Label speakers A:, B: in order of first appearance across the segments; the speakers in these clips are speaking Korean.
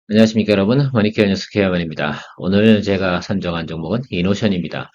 A: 안녕하십니까 여러분, 머니케어 뉴스 케어만입니다. 오늘 제가 선정한 종목은 이노션입니다.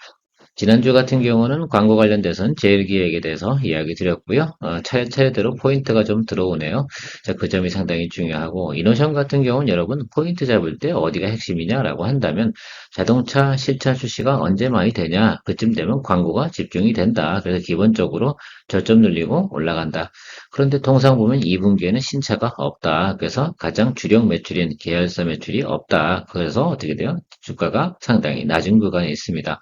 A: 지난주 같은 경우는 광고 관련돼서는 제일기획에 대해서 이야기 드렸고요. 차례차례대로 포인트가 좀 들어오네요. 자, 그 점이 상당히 중요하고, 이노션 같은 경우는 여러분 포인트 잡을 때 어디가 핵심이냐라고 한다면 자동차 실차 출시가 언제 많이 되냐, 그쯤 되면 광고가 집중이 된다. 그래서 기본적으로 저점 눌리고 올라간다. 그런데 통상 보면 2분기에는 신차가 없다. 그래서 가장 주력 매출인 계열사 매출이 없다. 그래서 어떻게 돼요? 주가가 상당히 낮은 구간에 있습니다.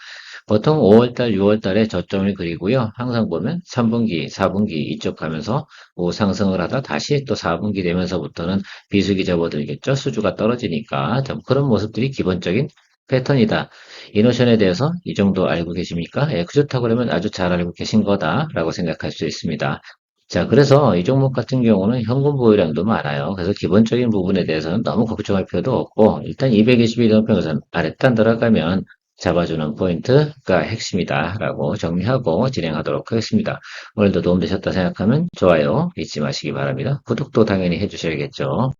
A: 보통 5월달, 6월달에 저점을 그리고요. 항상 보면 3분기, 4분기 이쪽 가면서 상승을 하다 다시 또 4분기 되면서부터는 비수기 접어들겠죠. 수주가 떨어지니까. 좀 그런 모습들이 기본적인 패턴이다. 이노션에 대해서 이 정도 알고 계십니까? 예, 그렇다고 그러면 아주 잘 알고 계신 거다라고 생각할 수 있습니다. 자, 그래서 이 종목 같은 경우는 현금 보유량도 많아요. 그래서 기본적인 부분에 대해서는 너무 걱정할 필요도 없고, 일단 221원평선 아래단 들어가면 잡아주는 포인트가 핵심이다라고 정리하고 진행하도록 하겠습니다. 오늘도 도움되셨다 생각하면 좋아요 잊지 마시기 바랍니다. 구독도 당연히 해주셔야겠죠.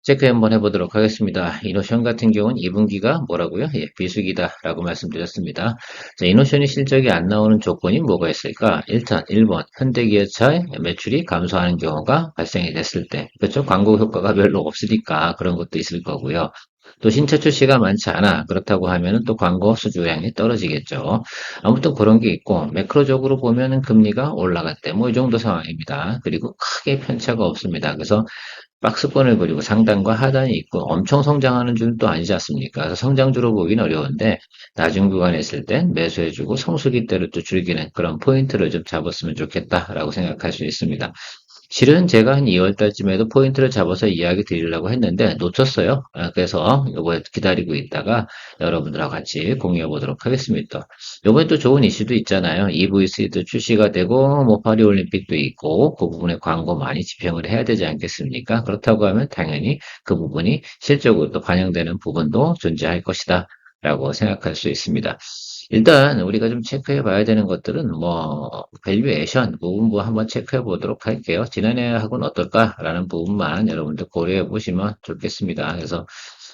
A: 체크 한번 해보도록 하겠습니다. 이노션 같은 경우는 2분기가 뭐라고요? 예, 비수기다라고 말씀드렸습니다. 자, 이노션이 실적이 안 나오는 조건이 뭐가 있을까? 일단 1번 현대기아차의 매출이 감소하는 경우가 발생이 됐을 때, 그렇죠? 광고 효과가 별로 없으니까 그런 것도 있을 거고요. 또 신차 출시가 많지 않아. 그렇다고 하면은 또 광고 수주량이 떨어지겠죠. 아무튼 그런 게 있고, 매크로적으로 보면은 금리가 올라갔대. 뭐 이 정도 상황입니다. 그리고 크게 편차가 없습니다. 그래서 박스권을 그리고 상단과 하단이 있고 엄청 성장하는 줄은 또 아니지 않습니까? 그래서 성장주로 보기는 어려운데 나중 구간에 있을 땐 매수해주고 성수기대로 또 즐기는 그런 포인트를 좀 잡았으면 좋겠다라고 생각할 수 있습니다. 실은 제가 한 2월 달쯤에도 포인트를 잡아서 이야기 드리려고 했는데 놓쳤어요. 그래서 요거 기다리고 있다가 여러분들하고 같이 공유해 보도록 하겠습니다. 요번에 또 좋은 이슈도 있잖아요. EV3도 출시가 되고 뭐 파리올림픽도 있고 그 부분에 광고 많이 집행을 해야 되지 않겠습니까? 그렇다고 하면 당연히 그 부분이 실적으로 또 반영되는 부분도 존재할 것이다. 라고 생각할 수 있습니다. 일단 우리가 좀 체크해 봐야 되는 것들은 뭐 밸류에이션 부분부 한번 체크해 보도록 할게요. 지난해하고는 어떨까라는 부분만 여러분들 고려해 보시면 좋겠습니다. 그래서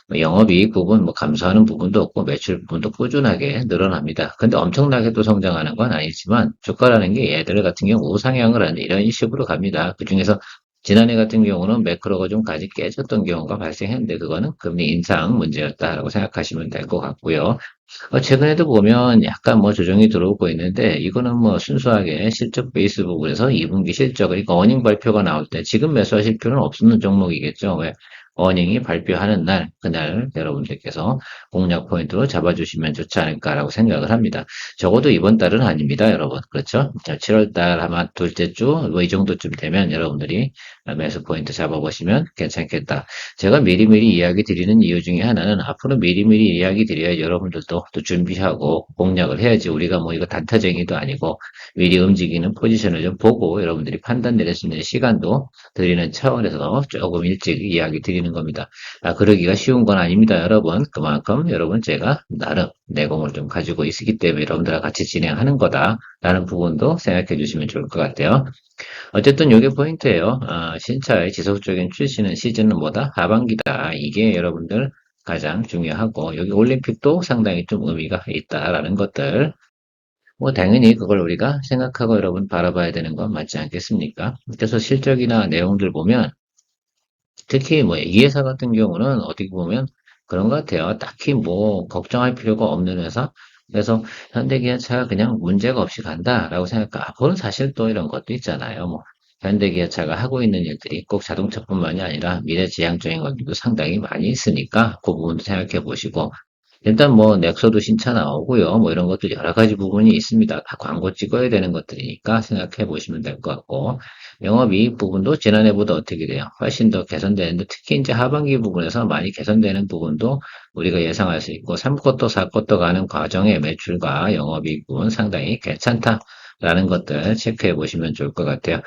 A: 뭐 영업이익 부분 뭐 감소하는 부분도 없고 매출 부분도 꾸준하게 늘어납니다. 근데 엄청나게 또 성장하는 건 아니지만 주가라는 게 얘들 같은 경우 우상향을 하는 이런 식으로 갑니다. 그중에서 지난해 같은 경우는 매크로가 좀 가지 깨졌던 경우가 발생했는데 그거는 금리 인상 문제였다라고 생각하시면 될 것 같고요. 최근에도 보면 약간 뭐 조정이 들어오고 있는데 이거는 뭐 순수하게 실적 베이스 부분에서 2분기 실적, 그러니까 어닝 발표가 나올 때 지금 매수하실 필요는 없는 종목이겠죠. 왜? 어닝이 발표하는 날, 그날 여러분들께서 공략 포인트로 잡아주시면 좋지 않을까라고 생각을 합니다. 적어도 이번 달은 아닙니다, 여러분. 그렇죠? 7월 달 아마 둘째 주, 뭐 이 정도쯤 되면 여러분들이 매수 포인트 잡아보시면 괜찮겠다. 제가 미리미리 이야기 드리는 이유 중에 하나는 앞으로 미리미리 이야기 드려야 여러분들도 또 준비하고 공략을 해야지 우리가 뭐 이거 단타쟁이도 아니고 미리 움직이는 포지션을 좀 보고 여러분들이 판단 내릴 수 있는 시간도 드리는 차원에서 조금 일찍 이야기 드리는 겁니다. 그러기가 쉬운 건 아닙니다, 여러분. 그만큼 여러분 제가 나름 내공을 좀 가지고 있기 때문에 여러분들과 같이 진행하는 거다라는 부분도 생각해 주시면 좋을 것 같아요. 어쨌든 이게 포인트예요. 신차의 지속적인 출시는 시즌은 뭐다? 하반기다. 이게 여러분들 가장 중요하고 여기 올림픽도 상당히 좀 의미가 있다라는 것들. 뭐 당연히 그걸 우리가 생각하고 여러분 바라봐야 되는 건 맞지 않겠습니까? 그래서 실적이나 내용들 보면 특히 뭐 이 회사 같은 경우는 어떻게 보면 그런 것 같아요. 딱히 뭐 걱정할 필요가 없는 회사. 그래서 현대기아차가 그냥 문제가 없이 간다라고 생각하. 그건 사실 또 이런 것도 있잖아요. 뭐 현대기아차가 하고 있는 일들이 꼭 자동차뿐만이 아니라 미래지향적인 것들도 상당히 많이 있으니까 그 부분도 생각해 보시고 일단 뭐 넥소도 신차 나오고요. 뭐 이런 것들 여러 가지 부분이 있습니다. 다 광고 찍어야 되는 것들이니까 생각해 보시면 될 것 같고 영업이익 부분도 지난해보다 어떻게 돼요? 훨씬 더 개선되는데 특히 이제 하반기 부분에서 많이 개선되는 부분도 우리가 예상할 수 있고 3쿼터, 4쿼터 가는 과정의 매출과 영업이익 부분 상당히 괜찮다라는 것들 체크해 보시면 좋을 것 같아요.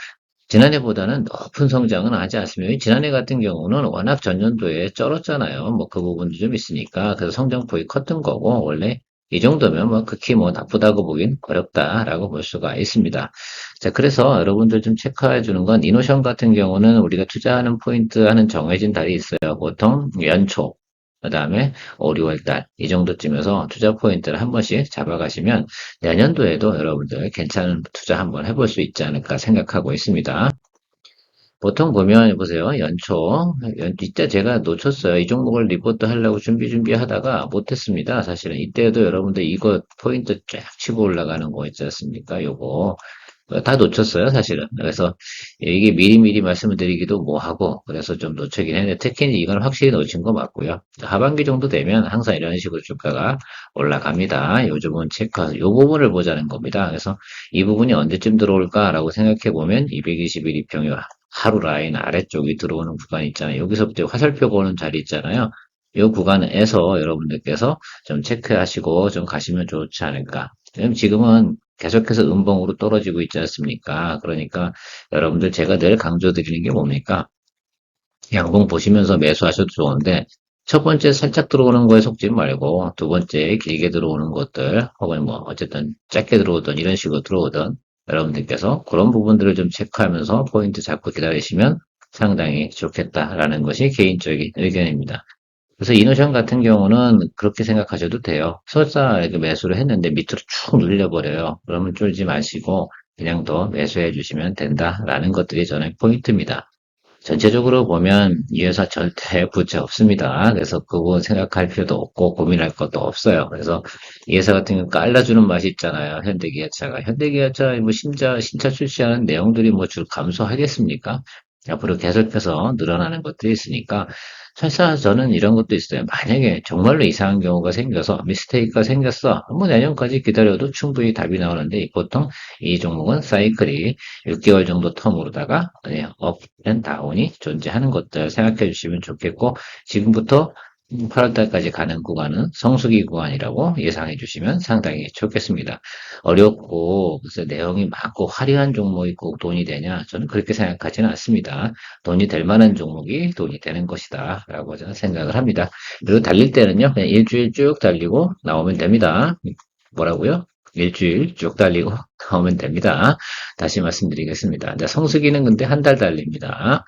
A: 지난해보다는 높은 성장은 하지 않습니다. 지난해 같은 경우는 워낙 전년도에 쩔었잖아요. 뭐 그 부분도 좀 있으니까. 그래서 성장폭이 컸던 거고, 원래 이 정도면 뭐 극히 뭐 나쁘다고 보긴 어렵다라고 볼 수가 있습니다. 자, 그래서 여러분들 좀 체크해 주는 건 이노션 같은 경우는 우리가 투자하는 포인트 하는 정해진 달이 있어요. 보통 연초, 그다음에 5, 6월 달 이 정도쯤에서 투자 포인트를 한 번씩 잡아가시면 내년도에도 여러분들 괜찮은 투자 한번 해볼 수 있지 않을까 생각하고 있습니다. 보통 보면 보세요. 이때 제가 놓쳤어요. 이 종목을 리포트 하려고 준비하다가 못했습니다. 사실은 이때도 여러분들 이거 포인트 쫙 치고 올라가는 거 있지 않습니까? 요거 다 놓쳤어요, 사실은. 그래서 이게 미리미리 말씀을 드리기도 뭐하고 그래서 좀 놓치긴 했는데 특히 이건 확실히 놓친 거 맞고요. 하반기 정도 되면 항상 이런 식으로 주가가 올라갑니다. 요즘은 요 부분을 보자는 겁니다. 그래서 이 부분이 언제쯤 들어올까라고 생각해 보면 221 이평이 하루 라인 아래쪽이 들어오는 구간 있잖아요. 여기서부터 화살표가 오는 자리 있잖아요. 이 구간에서 여러분들께서 좀 체크하시고 좀 가시면 좋지 않을까. 왜냐면 지금은 계속해서 음봉으로 떨어지고 있지 않습니까? 그러니까 여러분들 제가 늘 강조드리는 게 뭡니까? 양봉 보시면서 매수하셔도 좋은데 첫 번째 살짝 들어오는 거에 속지 말고 두 번째 길게 들어오는 것들 혹은 뭐 어쨌든 짧게 들어오든 이런 식으로 들어오든 여러분들께서 그런 부분들을 좀 체크하면서 포인트 잡고 기다리시면 상당히 좋겠다라는 것이 개인적인 의견입니다. 그래서 이노션 같은 경우는 그렇게 생각하셔도 돼요. 설사 이렇게 매수를 했는데 밑으로 쭉 눌려버려요. 그러면 쫄지 마시고 그냥 더 매수해 주시면 된다라는 것들이 저는 포인트입니다. 전체적으로 보면 이 회사 절대 부채 없습니다. 그래서 그거 생각할 필요도 없고 고민할 것도 없어요. 그래서 이 회사 같은 경우 깔라주는 맛이 있잖아요. 현대기아차가. 현대기아차 뭐 신차 출시하는 내용들이 뭐 줄 감소하겠습니까? 앞으로 계속해서 늘어나는 것들이 있으니까 설사 저는 이런 것도 있어요. 만약에 정말로 이상한 경우가 생겨서 미스테이크가 생겼어. 뭐 내년까지 기다려도 충분히 답이 나오는데 보통 이 종목은 사이클이 6개월 정도 텀으로다가 업 앤 다운이 존재하는 것들 생각해 주시면 좋겠고 지금부터 8월 달까지 가는 구간은 성수기 구간이라고 예상해 주시면 상당히 좋겠습니다. 어렵고 그래서 내용이 많고 화려한 종목이 꼭 돈이 되냐? 저는 그렇게 생각하지는 않습니다. 돈이 될 만한 종목이 돈이 되는 것이다 라고 저는 생각을 합니다. 그리고 달릴 때는요 그냥 일주일 쭉 달리고 나오면 됩니다. 뭐라고요? 일주일 쭉 달리고 나오면 됩니다. 다시 말씀드리겠습니다. 이제 성수기는 근데 한 달 달립니다.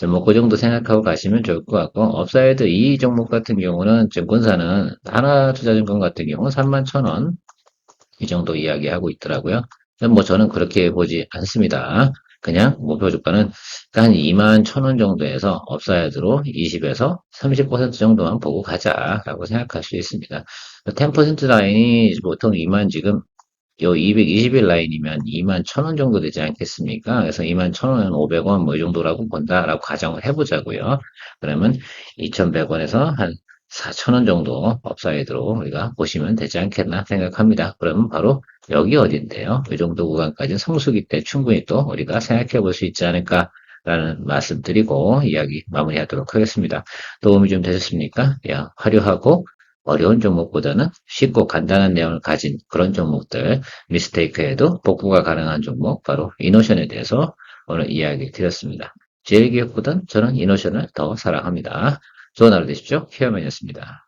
A: 뭐, 그 정도 생각하고 가시면 좋을 것 같고, 업사이드 이 종목 같은 경우는 증권사는 하나투자증권 같은 경우는 31,000원 이 정도 이야기하고 있더라고요. 뭐 저는 그렇게 보지 않습니다. 그냥 목표 주가는 한 21,000원 정도에서 업사이드로 20에서 30% 정도만 보고 가자라고 생각할 수 있습니다. 10% 라인이 보통 2만 지금 요 220일 라인이면 2만 1,000원 정도 되지 않겠습니까? 그래서 2만 1,000원은 500원 뭐 이 정도라고 본다라고 가정을 해보자고요. 그러면 2,100원에서 한 4,000원 정도 업사이드로 우리가 보시면 되지 않겠나 생각합니다. 그러면 바로 여기 어딘데요? 이 정도 구간까지 성수기 때 충분히 또 우리가 생각해 볼 수 있지 않을까라는 말씀 드리고 이야기 마무리하도록 하겠습니다. 도움이 좀 되셨습니까? 야, 화려하고 어려운 종목보다는 쉽고 간단한 내용을 가진 그런 종목들, 미스테이크에도 복구가 가능한 종목, 바로 이노션에 대해서 오늘 이야기 드렸습니다. 제일기업보단 저는 이노션을 더 사랑합니다. 좋은 하루 되십시오. 키어맨이었습니다.